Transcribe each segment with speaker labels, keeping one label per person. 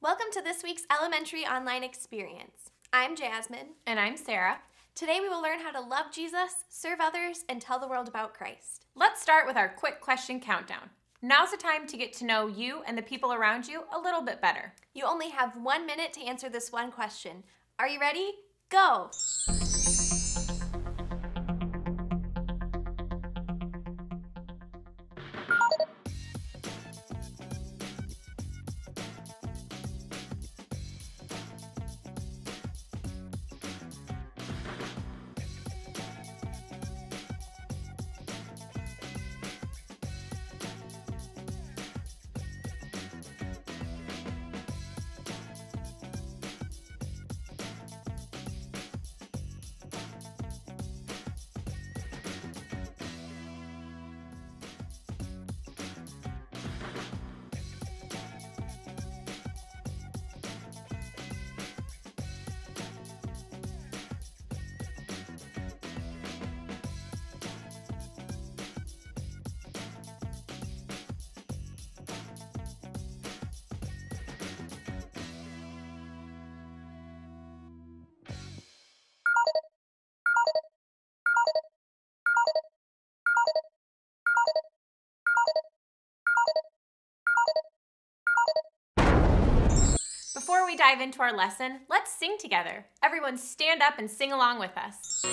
Speaker 1: Welcome to this week's elementary online experience. I'm Jasmine.
Speaker 2: And I'm Sarah.
Speaker 1: Today we will learn how to love Jesus, serve others, and tell the world about Christ.
Speaker 2: Let's start with our quick question countdown. Now's the time to get to know you and the people around you a little bit better.
Speaker 1: You only have 1 minute to answer this one question. Are you ready? Go!
Speaker 2: Before we dive into our lesson, let's sing together. Everyone stand up and sing along with us.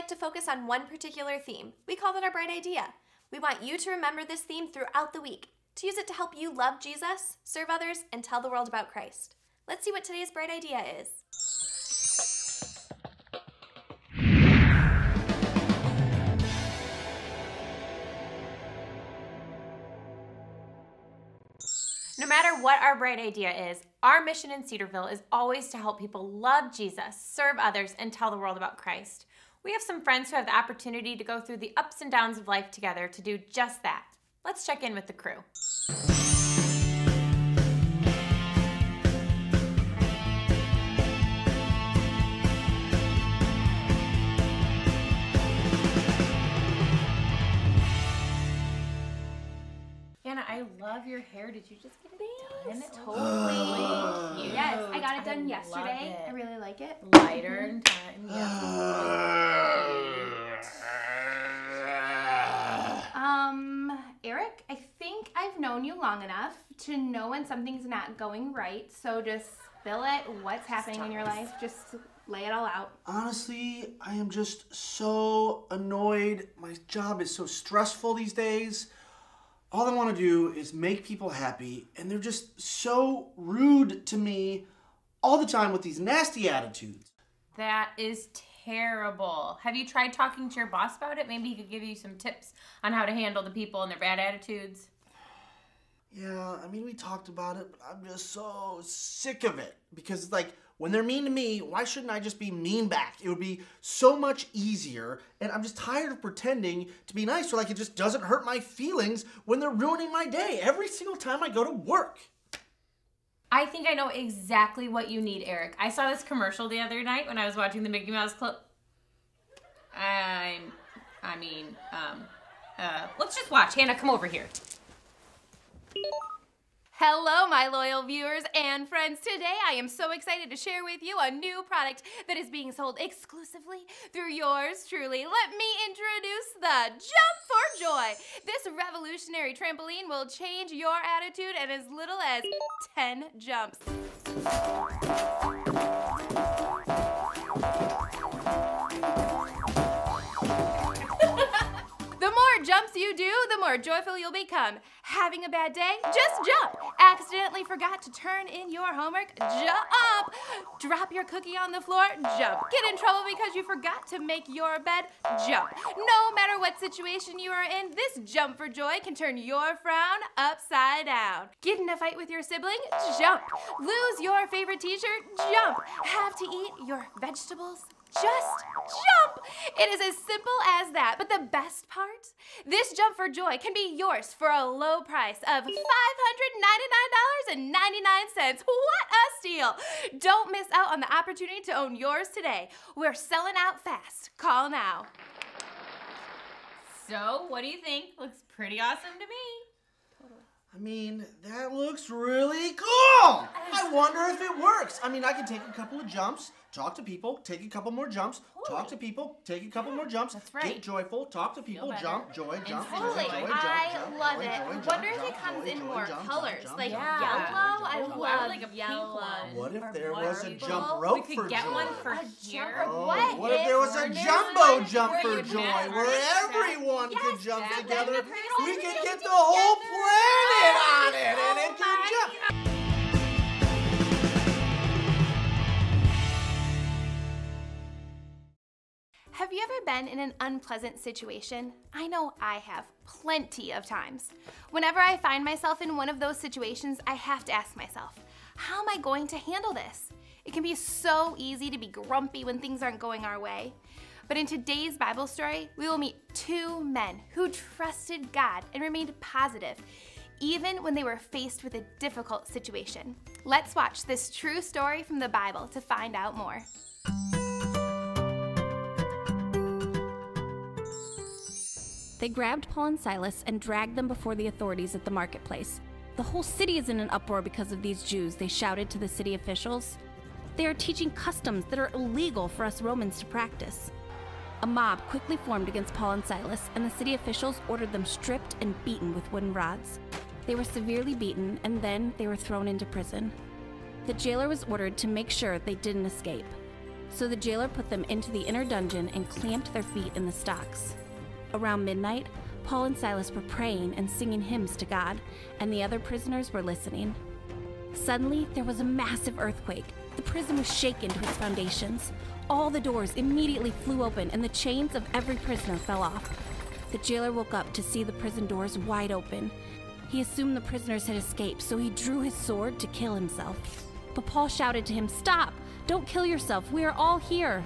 Speaker 1: like to focus on one particular theme. We call that our Bright Idea. We want you to remember this theme throughout the week, to use it to help you love Jesus, serve others, and tell the world about Christ. Let's see what today's Bright Idea is.
Speaker 2: No matter what our bright idea is, our mission in Cedarville is always to help people love Jesus, serve others, and tell the world about Christ. We have some friends who have the opportunity to go through the ups and downs of life together to do just that. Let's check in with the crew. Anna, I love your hair. Did you just get it done?
Speaker 1: Totally.
Speaker 2: Cute.
Speaker 1: Yes, I got it done yesterday.
Speaker 2: it.
Speaker 1: I really like it.
Speaker 2: Lighter in time.
Speaker 3: Eric, I think I've known you long enough to know when something's not going right, so just spill it. What's happening in your life? Just lay it all out.
Speaker 4: Honestly, I am just so annoyed. My job is so stressful these days. All I want to do is make people happy, and they're just so rude to me all the time with these nasty attitudes.
Speaker 2: That is terrible. Have you tried talking to your boss about it? Maybe he could give you some tips on how to handle the people and their bad attitudes.
Speaker 4: Yeah, I mean, we talked about it, but I'm just so sick of it. Because, like, when they're mean to me, why shouldn't I just be mean back? It would be so much easier, and I'm just tired of pretending to be nice so like it just doesn't hurt my feelings when they're ruining my day every single time I go to work.
Speaker 2: I think I know exactly what you need, Eric. I saw this commercial the other night when I was watching the Mickey Mouse Club. Let's just watch. Hannah, come over here.
Speaker 3: Hello, my loyal viewers and friends. Today, I am so excited to share with you a new product that is being sold exclusively through yours truly. Let me introduce the Jump for Joy. This revolutionary trampoline will change your attitude in as little as 10 jumps. The more jumps you do, the more joyful you'll become. Having a bad day? Just jump. Accidentally forgot to turn in your homework? Jump. Drop your cookie on the floor? Jump. Get in trouble because you forgot to make your bed? Jump. No matter what situation you are in, this Jump for Joy can turn your frown upside down. Get in a fight with your sibling? Jump. Lose your favorite t-shirt? Jump. Have to eat your vegetables? Just jump! It is as simple as that. But the best part? This Jump for Joy can be yours for a low price of $599.99. What a steal! Don't miss out on the opportunity to own yours today. We're selling out fast. Call now.
Speaker 2: So, what do you think? Looks pretty awesome to me.
Speaker 4: I mean, that looks really cool! I wonder if it works. I mean, I can take a couple of jumps, talk to people, take a couple more jumps, talk to people, take a couple more jumps,
Speaker 2: that's right.
Speaker 4: get joyful, talk to people, jump, joy, jump, joy,
Speaker 3: Totally.
Speaker 4: joy,
Speaker 3: I
Speaker 4: jump,
Speaker 3: love
Speaker 4: joy,
Speaker 3: it.
Speaker 4: joy, jump,
Speaker 3: Wonder if
Speaker 4: jump,
Speaker 3: it comes
Speaker 4: joy,
Speaker 3: in
Speaker 4: joy,
Speaker 3: more
Speaker 4: jump,
Speaker 3: colors,
Speaker 4: jump,
Speaker 3: like
Speaker 4: jump,
Speaker 3: yellow.
Speaker 4: jump,
Speaker 3: I
Speaker 4: jump,
Speaker 3: love
Speaker 2: like a pink
Speaker 3: yellow.
Speaker 2: one.
Speaker 4: What if
Speaker 2: Or
Speaker 4: there
Speaker 2: more
Speaker 4: was a
Speaker 2: people.
Speaker 4: jump rope
Speaker 2: We
Speaker 4: for
Speaker 2: could get
Speaker 4: joy?
Speaker 2: one for
Speaker 3: jump
Speaker 2: here.
Speaker 3: rope.
Speaker 4: Oh, what if there was a
Speaker 3: There's
Speaker 4: jumbo
Speaker 3: one
Speaker 4: jump
Speaker 3: where
Speaker 4: for
Speaker 3: you
Speaker 4: joy,
Speaker 3: can
Speaker 4: where
Speaker 3: rest
Speaker 4: everyone could jump
Speaker 2: that would
Speaker 4: together?
Speaker 2: be pretty
Speaker 4: We could
Speaker 2: awesome.
Speaker 4: get the whole planet on it, and it could jump.
Speaker 3: Have you ever been in an unpleasant situation? I know I have plenty of times. Whenever I find myself in one of those situations, I have to ask myself, how am I going to handle this? It can be so easy to be grumpy when things aren't going our way. But in today's Bible story, we will meet two men who trusted God and remained positive, even when they were faced with a difficult situation. Let's watch this true story from the Bible to find out more.
Speaker 5: They grabbed Paul and Silas and dragged them before the authorities at the marketplace. The whole city is in an uproar because of these Jews, they shouted to the city officials. They are teaching customs that are illegal for us Romans to practice. A mob quickly formed against Paul and Silas, and the city officials ordered them stripped and beaten with wooden rods. They were severely beaten, and then they were thrown into prison. The jailer was ordered to make sure they didn't escape. So the jailer put them into the inner dungeon and clamped their feet in the stocks. Around midnight, Paul and Silas were praying and singing hymns to God, and the other prisoners were listening. Suddenly, there was a massive earthquake. The prison was shaken to its foundations. All the doors immediately flew open, and the chains of every prisoner fell off. The jailer woke up to see the prison doors wide open. He assumed the prisoners had escaped, so he drew his sword to kill himself. But Paul shouted to him, "Stop! Don't kill yourself! We are all here!"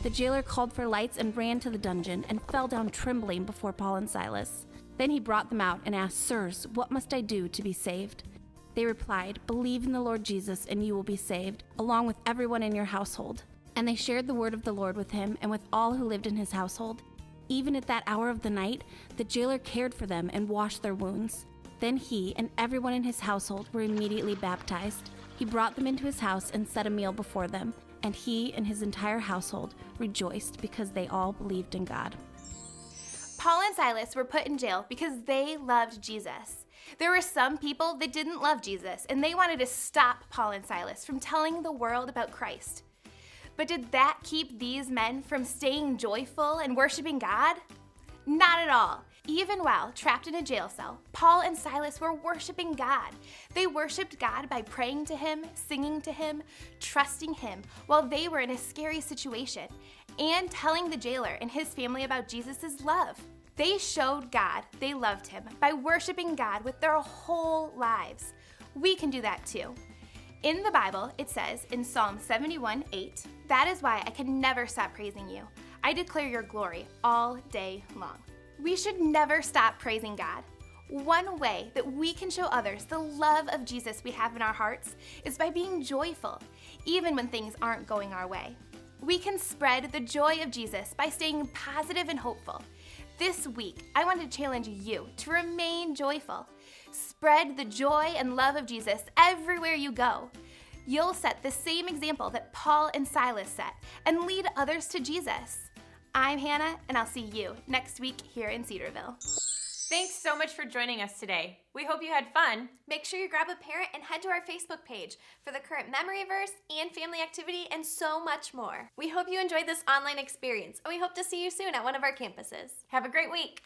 Speaker 5: The jailer called for lights and ran to the dungeon and fell down trembling before Paul and Silas. Then he brought them out and asked, "Sirs, what must I do to be saved?" They replied, "Believe in the Lord Jesus and you will be saved, along with everyone in your household." And they shared the word of the Lord with him and with all who lived in his household. Even at that hour of the night, the jailer cared for them and washed their wounds. Then he and everyone in his household were immediately baptized. He brought them into his house and set a meal before them, and he and his entire household rejoiced because they all believed in God.
Speaker 1: Paul and Silas were put in jail because they loved Jesus. There were some people that didn't love Jesus, and they wanted to stop Paul and Silas from telling the world about Christ. But did that keep these men from staying joyful and worshiping God? Not at all. Even while trapped in a jail cell, Paul and Silas were worshiping God. They worshiped God by praying to him, singing to him, trusting him while they were in a scary situation, and telling the jailer and his family about Jesus' love. They showed God they loved him by worshiping God with their whole lives. We can do that too. In the Bible, it says in Psalm 71:8, "That is why I can never stop praising you. I declare your glory all day long." We should never stop praising God. One way that we can show others the love of Jesus we have in our hearts is by being joyful, even when things aren't going our way. We can spread the joy of Jesus by staying positive and hopeful. This week, I want to challenge you to remain joyful. Spread the joy and love of Jesus everywhere you go. You'll set the same example that Paul and Silas set and lead others to Jesus. I'm Hannah, and I'll see you next week here in Cedarville.
Speaker 2: Thanks so much for joining us today. We hope you had fun.
Speaker 1: Make sure you grab a parent and head to our Facebook page for the current memory verse and family activity and so much more. We hope you enjoyed this online experience, and we hope to see you soon at one of our campuses.
Speaker 2: Have a great week.